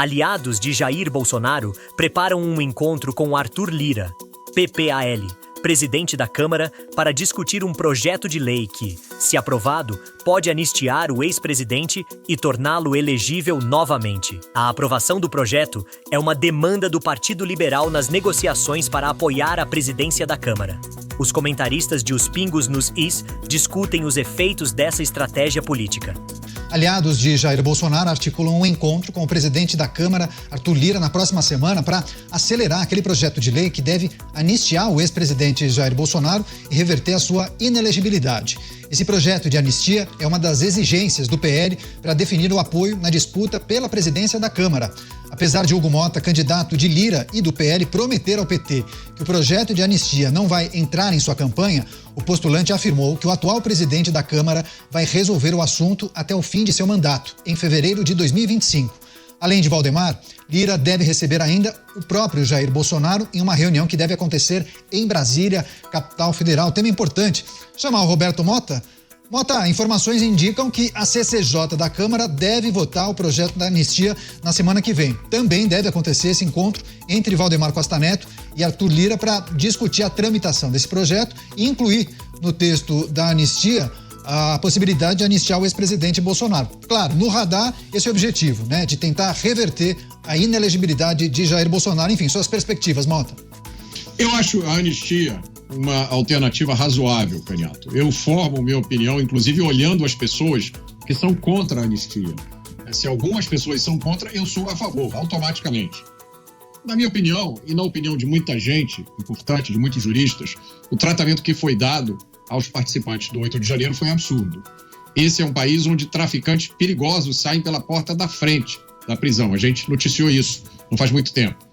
Aliados de Jair Bolsonaro preparam um encontro com Arthur Lira, PPAL, presidente da Câmara, para discutir um projeto de lei que, se aprovado, pode anistiar o ex-presidente e torná-lo elegível novamente. A aprovação do projeto é uma demanda do Partido Liberal nas negociações para apoiar a presidência da Câmara. Os comentaristas de Os Pingos nos Is discutem os efeitos dessa estratégia política. Aliados de Jair Bolsonaro articulam um encontro com o presidente da Câmara, Arthur Lira, na próxima semana para acelerar aquele projeto de lei que deve anistiar o ex-presidente Jair Bolsonaro e reverter a sua inelegibilidade. Esse projeto de anistia é uma das exigências do PL para definir o apoio na disputa pela presidência da Câmara. Apesar de Hugo Mota, candidato de Lira e do PL, prometer ao PT que o projeto de anistia não vai entrar em sua campanha, o postulante afirmou que o atual presidente da Câmara vai resolver o assunto até o fim de seu mandato, em fevereiro de 2025. Além de Valdemar, Lira deve receber ainda o próprio Jair Bolsonaro em uma reunião que deve acontecer em Brasília, capital federal. Tema importante. Chamar o Roberto Mota. Mota, informações indicam que a CCJ da Câmara deve votar o projeto da anistia na semana que vem. Também deve acontecer esse encontro entre Valdemar Costa Neto e Arthur Lira para discutir a tramitação desse projeto e incluir no texto da anistia a possibilidade de anistiar o ex-presidente Bolsonaro. Claro, no radar, esse é o objetivo, né? De tentar reverter a inelegibilidade de Jair Bolsonaro. Enfim, suas perspectivas, Mota. Eu acho a anistia uma alternativa razoável, Canhato. Eu formo minha opinião, inclusive olhando as pessoas que são contra a anistia. Se algumas pessoas são contra, eu sou a favor, automaticamente. Na minha opinião, e na opinião de muita gente importante, de muitos juristas, o tratamento que foi dado aos participantes do 8 de janeiro foi um absurdo. Esse é um país onde traficantes perigosos saem pela porta da frente da prisão. A gente noticiou isso não faz muito tempo.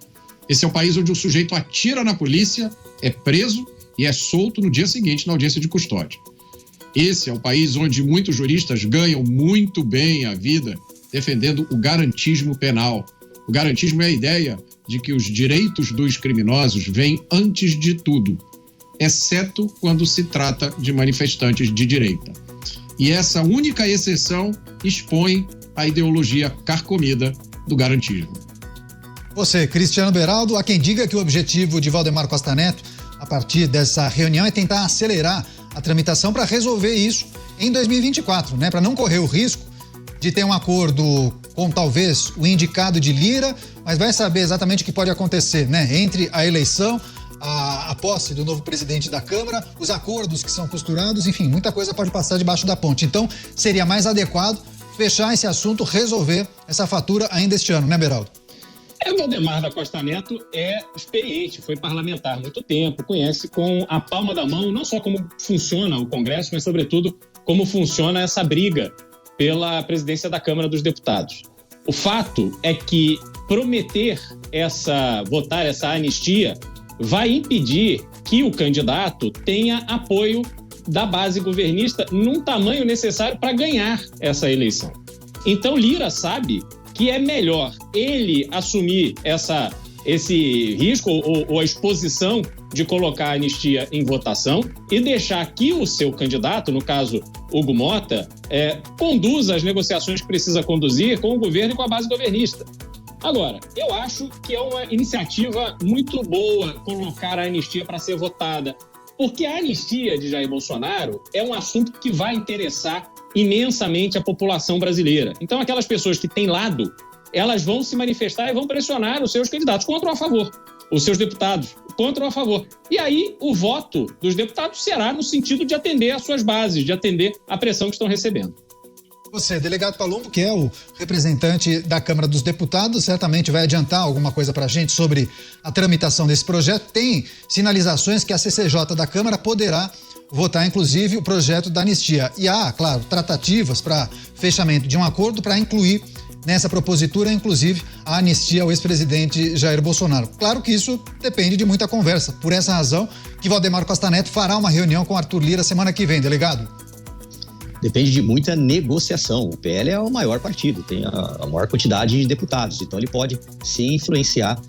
Esse é um país onde o sujeito atira na polícia, é preso e é solto no dia seguinte na audiência de custódia. Esse é um país onde muitos juristas ganham muito bem a vida defendendo o garantismo penal. O garantismo é a ideia de que os direitos dos criminosos vêm antes de tudo, exceto quando se trata de manifestantes de direita. E essa única exceção expõe a ideologia carcomida do garantismo. Você, Cristiano Beraldo, há quem diga que o objetivo de Valdemar Costa Neto, a partir dessa reunião, é tentar acelerar a tramitação para resolver isso em 2024, né? Para não correr o risco de ter um acordo com talvez o indicado de Lira, mas vai saber exatamente o que pode acontecer, né? Entre a eleição, a posse do novo presidente da Câmara, os acordos que são costurados, enfim, muita coisa pode passar debaixo da ponte. Então, seria mais adequado fechar esse assunto, resolver essa fatura ainda este ano, né, Beraldo? O Valdemar da Costa Neto é experiente, foi parlamentar há muito tempo, conhece com a palma da mão não só como funciona o Congresso, mas, sobretudo, como funciona essa briga pela presidência da Câmara dos Deputados. O fato é que prometer votar essa anistia vai impedir que o candidato tenha apoio da base governista num tamanho necessário para ganhar essa eleição. Então, Lira sabe que é melhor ele assumir esse risco ou a exposição de colocar a anistia em votação e deixar que o seu candidato, no caso Hugo Mota, conduza as negociações que precisa conduzir com o governo e com a base governista. Agora, eu acho que é uma iniciativa muito boa colocar a anistia para ser votada, porque a anistia de Jair Bolsonaro é um assunto que vai interessar imensamente a população brasileira. Então, aquelas pessoas que têm lado, elas vão se manifestar e vão pressionar os seus candidatos contra ou a favor, os seus deputados contra ou a favor. E aí, o voto dos deputados será no sentido de atender às suas bases, de atender à pressão que estão recebendo. Você, delegado Palumbo, que é o representante da Câmara dos Deputados, certamente vai adiantar alguma coisa para a gente sobre a tramitação desse projeto. Tem sinalizações que a CCJ da Câmara poderá votar, inclusive, o projeto da anistia. E há, claro, tratativas para fechamento de um acordo para incluir nessa propositura, inclusive, a anistia ao ex-presidente Jair Bolsonaro. Claro que isso depende de muita conversa. Por essa razão que Valdemar Costa Neto fará uma reunião com Arthur Lira semana que vem, delegado. Depende de muita negociação. O PL é o maior partido, tem a maior quantidade de deputados, então ele pode se influenciar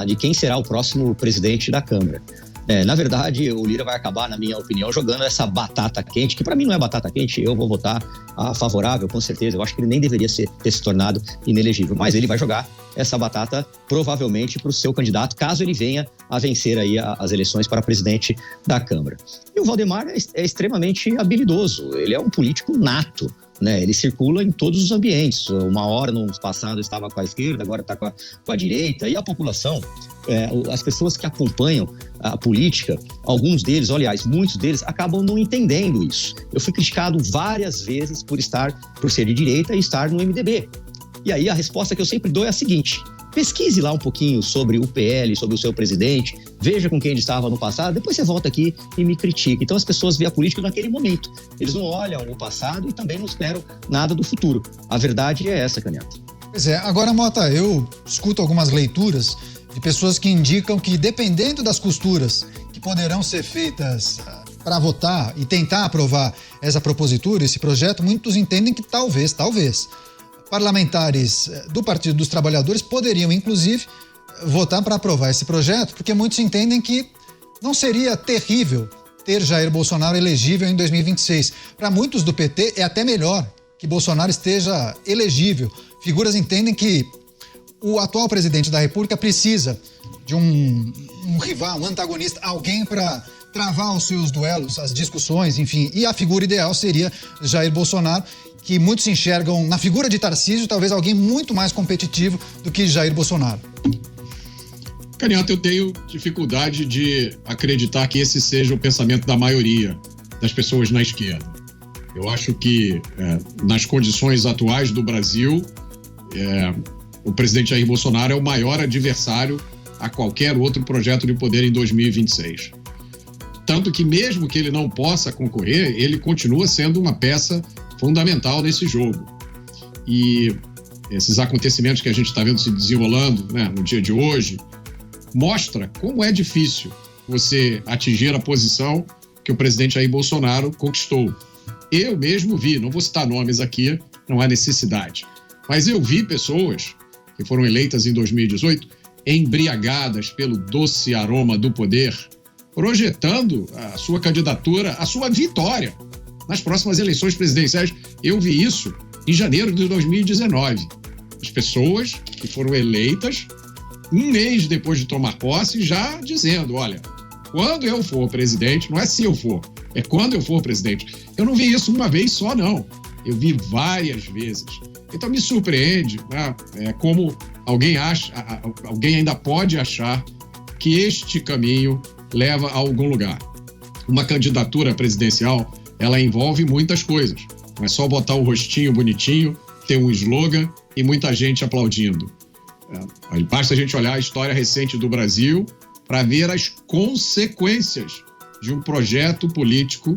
de quem será o próximo presidente da Câmara. Na verdade, o Lira vai acabar, na minha opinião, jogando essa batata quente, que para mim não é batata quente, eu vou votar favorável, com certeza. Eu acho que ele nem deveria ter se tornado inelegível, mas ele vai jogar essa batata provavelmente para o seu candidato, caso ele venha a vencer aí as eleições para presidente da Câmara. E o Valdemar é extremamente habilidoso, ele é um político nato, né? Ele circula em todos os ambientes. Uma hora, no passado, estava com a esquerda, agora está com a direita. E a população, as pessoas que acompanham a política, alguns deles, aliás, muitos deles, acabam não entendendo isso. Eu fui criticado várias vezes por ser de direita e estar no MDB. E aí a resposta que eu sempre dou é a seguinte: pesquise lá um pouquinho sobre o PL, sobre o seu presidente, veja com quem ele estava no passado, depois você volta aqui e me critica. Então as pessoas veem a política naquele momento. Eles não olham o passado e também não esperam nada do futuro. A verdade é essa, Canhoto. Pois é, agora, Mota, eu escuto algumas leituras de pessoas que indicam que, dependendo das costuras que poderão ser feitas para votar e tentar aprovar essa propositura, esse projeto, muitos entendem que talvez, parlamentares do Partido dos Trabalhadores poderiam, inclusive, votar para aprovar esse projeto, porque muitos entendem que não seria terrível ter Jair Bolsonaro elegível em 2026. Para muitos do PT, é até melhor que Bolsonaro esteja elegível. Figuras entendem que o atual presidente da República precisa de um rival, um antagonista, alguém para travar os seus duelos, as discussões, enfim. E a figura ideal seria Jair Bolsonaro, que muitos enxergam na figura de Tarcísio talvez alguém muito mais competitivo do que Jair Bolsonaro. Canhoto, eu tenho dificuldade de acreditar que esse seja o pensamento da maioria das pessoas na esquerda. Eu acho que, nas condições atuais do Brasil, o presidente Jair Bolsonaro é o maior adversário a qualquer outro projeto de poder em 2026. Tanto que, mesmo que ele não possa concorrer, ele continua sendo uma peça fundamental nesse jogo. E esses acontecimentos que a gente está vendo se desenrolando, né, no dia de hoje, mostra como é difícil você atingir a posição que o presidente Jair Bolsonaro conquistou. Eu mesmo vi, não vou citar nomes aqui, não há necessidade, mas eu vi pessoas que foram eleitas em 2018 embriagadas pelo doce aroma do poder, projetando a sua candidatura, a sua vitória nas próximas eleições presidenciais. Eu vi isso em janeiro de 2019. As pessoas que foram eleitas um mês depois de tomar posse, já dizendo, olha, quando eu for presidente, não é se eu for, é quando eu for presidente. Eu não vi isso uma vez só, não. Eu vi várias vezes. Então me surpreende, né? Como alguém ainda pode achar que este caminho leva a algum lugar. Uma candidatura presidencial, ela envolve muitas coisas. Não é só botar o rostinho bonitinho, ter um slogan e muita gente aplaudindo. Basta a gente olhar a história recente do Brasil para ver as consequências de um projeto político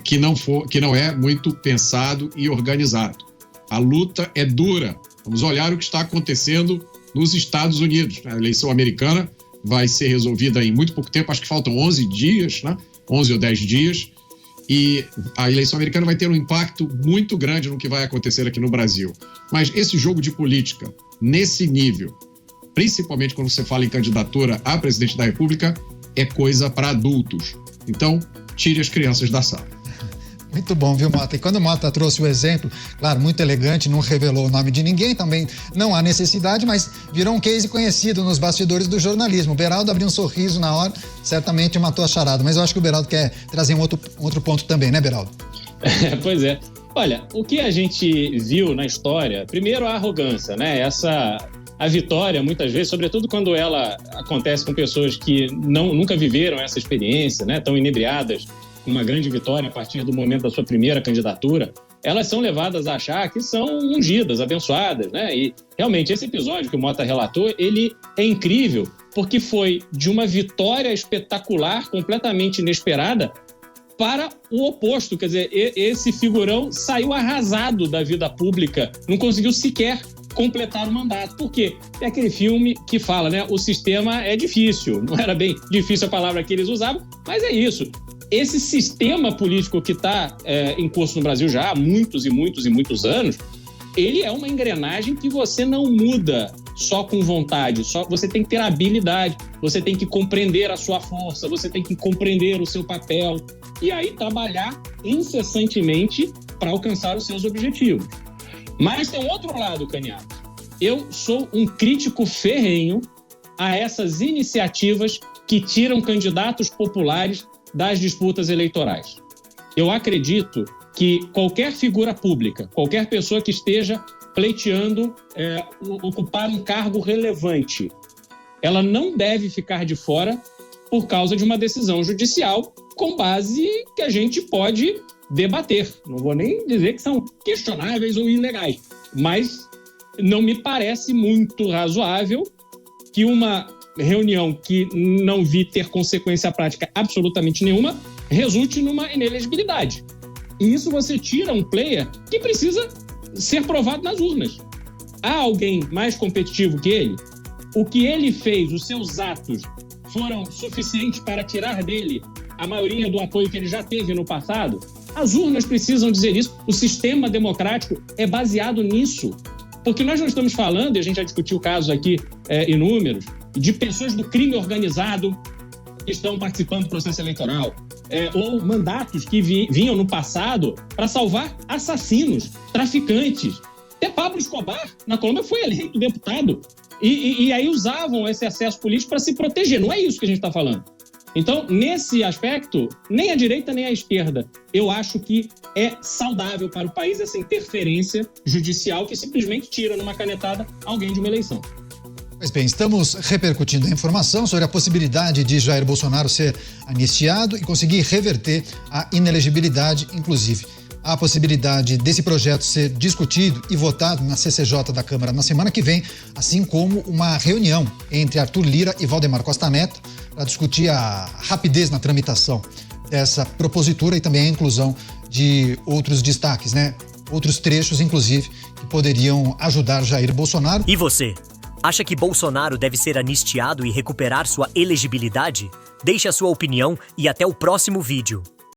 que não é muito pensado e organizado. A luta é dura. Vamos olhar o que está acontecendo nos Estados Unidos. A eleição americana vai ser resolvida em muito pouco tempo, acho que faltam 11 dias, né? 11 ou 10 dias, e a eleição americana vai ter um impacto muito grande no que vai acontecer aqui no Brasil. Mas esse jogo de política, nesse nível, principalmente quando você fala em candidatura a presidente da República, é coisa para adultos. Então, tire as crianças da sala. Muito bom, viu, Mota? E quando o Mota trouxe o exemplo, claro, muito elegante, não revelou o nome de ninguém, também não há necessidade, mas virou um case conhecido nos bastidores do jornalismo. O Beraldo abriu um sorriso na hora, certamente matou a charada, mas eu acho que o Beraldo quer trazer um outro ponto também, né, Beraldo? Pois é. Olha, o que a gente viu na história, primeiro a arrogância, né? A vitória, muitas vezes, sobretudo quando ela acontece com pessoas que nunca viveram essa experiência, né? Tão inebriadas, uma grande vitória a partir do momento da sua primeira candidatura, elas são levadas a achar que são ungidas, abençoadas, né? E realmente esse episódio que o Mota relatou, ele é incrível, porque foi de uma vitória espetacular, completamente inesperada, para o oposto. Quer dizer, esse figurão saiu arrasado da vida pública, não conseguiu sequer completar o mandato. Por quê? É aquele filme que fala, né? O sistema é difícil. Não era bem difícil a palavra que eles usavam, mas é isso. Esse sistema político que está em curso no Brasil já há muitos e muitos e muitos anos, ele é uma engrenagem que você não muda só com vontade, você tem que ter habilidade, você tem que compreender a sua força, você tem que compreender o seu papel e aí trabalhar incessantemente para alcançar os seus objetivos. Mas tem um outro lado, Caniato. Eu sou um crítico ferrenho a essas iniciativas que tiram candidatos populares das disputas eleitorais. Eu acredito que qualquer figura pública, qualquer pessoa que esteja pleiteando ocupar um cargo relevante, ela não deve ficar de fora por causa de uma decisão judicial com base que a gente pode debater. Não vou nem dizer que são questionáveis ou ilegais, mas não me parece muito razoável que uma reunião que não vi ter consequência prática absolutamente nenhuma resulte numa inelegibilidade. E isso você tira um player que precisa ser provado nas urnas. Há alguém mais competitivo que ele? O que ele fez, os seus atos, foram suficientes para tirar dele a maioria do apoio que ele já teve no passado? As urnas precisam dizer isso. O sistema democrático é baseado nisso. Porque nós não estamos falando, e a gente já discutiu casos aqui inúmeros, de pessoas do crime organizado que estão participando do processo eleitoral, ou mandatos que vinham no passado para salvar assassinos, traficantes. Até Pablo Escobar, na Colômbia, foi eleito deputado. E aí usavam esse acesso político para se proteger. Não é isso que a gente está falando. Então, nesse aspecto, nem a direita nem a esquerda, eu acho que é saudável para o país essa interferência judicial que simplesmente tira numa canetada alguém de uma eleição. Pois bem, estamos repercutindo a informação sobre a possibilidade de Jair Bolsonaro ser anistiado e conseguir reverter a inelegibilidade, inclusive. Há a possibilidade desse projeto ser discutido e votado na CCJ da Câmara na semana que vem, assim como uma reunião entre Arthur Lira e Valdemar Costa Neto para discutir a rapidez na tramitação dessa propositura e também a inclusão de outros destaques, outros trechos, inclusive, que poderiam ajudar Jair Bolsonaro. E você? Acha que Bolsonaro deve ser anistiado e recuperar sua elegibilidade? Deixe a sua opinião e até o próximo vídeo.